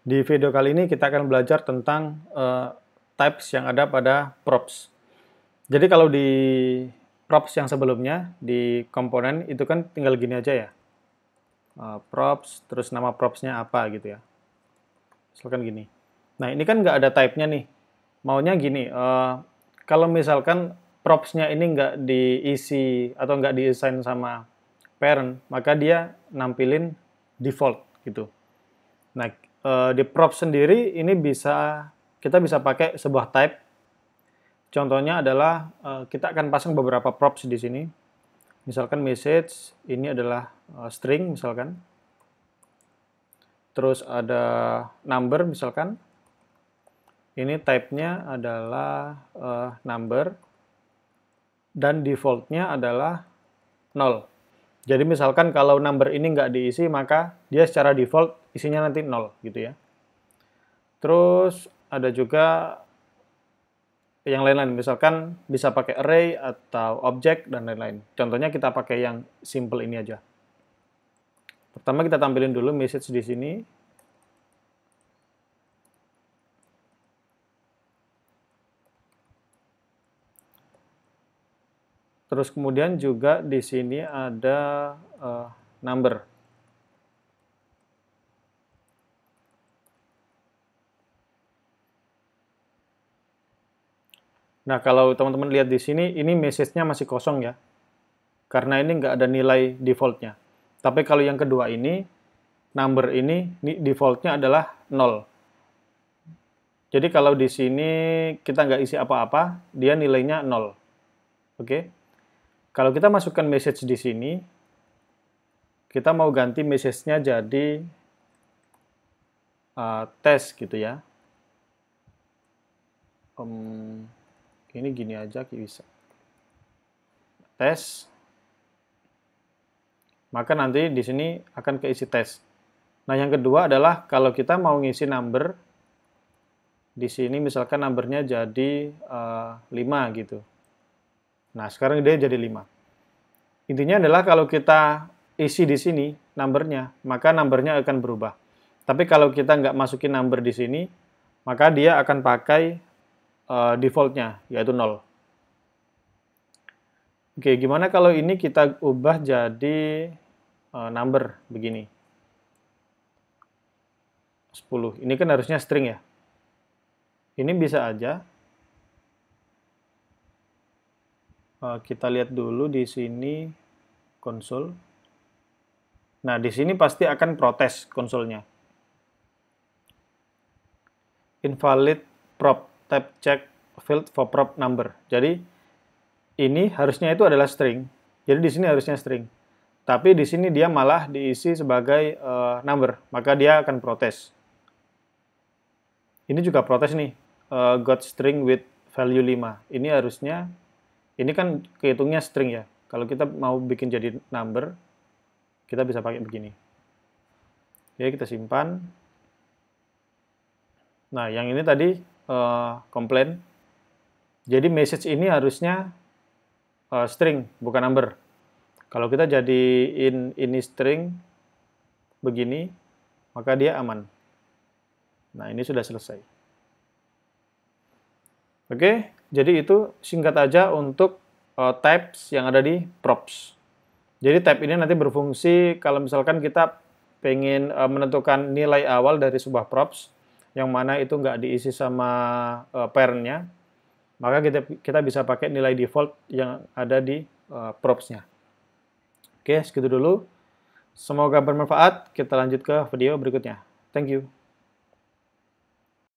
Di video kali ini kita akan belajar tentang types yang ada pada props. Jadi kalau di props yang sebelumnya, di komponen itu kan tinggal gini aja ya. Props, terus nama propsnya apa gitu ya. Misalkan gini. Nah ini kan nggak ada type-nya nih. Maunya gini, kalau misalkan propsnya ini nggak diisi atau nggak di-assign sama parent, maka dia nampilin default gitu. Nah, di props sendiri ini kita bisa pakai sebuah type. Contohnya adalah kita akan pasang beberapa props di sini. Misalkan message ini adalah string misalkan. Terus ada number misalkan. Ini type-nya adalah number dan default-nya adalah 0. Jadi misalkan kalau number ini nggak diisi, maka dia secara default isinya nanti 0 gitu ya. Terus ada juga yang lain-lain, misalkan bisa pakai array atau object dan lain-lain. Contohnya kita pakai yang simple ini aja. Pertama kita tampilin dulu message di sini. Terus kemudian juga di sini ada number. Nah, kalau teman-teman lihat di sini, ini message-nya masih kosong ya. Karena ini nggak ada nilai default-nya. Tapi kalau yang kedua ini, number ini default-nya adalah 0. Jadi kalau di sini kita nggak isi apa-apa, dia nilainya 0. Oke? Kalau kita masukkan message di sini, kita mau ganti message-nya jadi test gitu ya. Ini gini aja bisa. Tes. Maka nanti di sini akan keisi tes. Nah, yang kedua adalah kalau kita mau ngisi number, di sini misalkan numbernya jadi 5 gitu. Nah, sekarang dia jadi 5. Intinya adalah kalau kita isi di sini numbernya, maka numbernya akan berubah. Tapi kalau kita nggak masukin number di sini, maka dia akan pakai default-nya, yaitu 0. Oke, gimana kalau ini kita ubah jadi number begini. 10. Ini kan harusnya string ya. Ini bisa aja. Kita lihat dulu di sini konsol. Nah, di sini pasti akan protes konsolnya. Invalid prop type check field for prop number. Jadi ini harusnya itu adalah string. Jadi di sini harusnya string. Tapi di sini dia malah diisi sebagai number, maka dia akan protes. Ini juga protes nih, got string with value 5. Ini harusnya, ini kan kehitungnya string ya. Kalau kita mau bikin jadi number, kita bisa pakai begini. Oke, kita simpan. Nah, yang ini tadi komplain. Jadi message ini harusnya string, bukan number. Kalau kita jadiin ini string begini, maka dia aman. Nah, ini sudah selesai. Oke, jadi itu singkat aja untuk types yang ada di props. Jadi type ini nanti berfungsi kalau misalkan kita pengen menentukan nilai awal dari sebuah props, yang mana itu nggak diisi sama parent-nya, maka kita bisa pakai nilai default yang ada di props-nya. Oke, segitu dulu. Semoga bermanfaat. Kita lanjut ke video berikutnya. Thank you.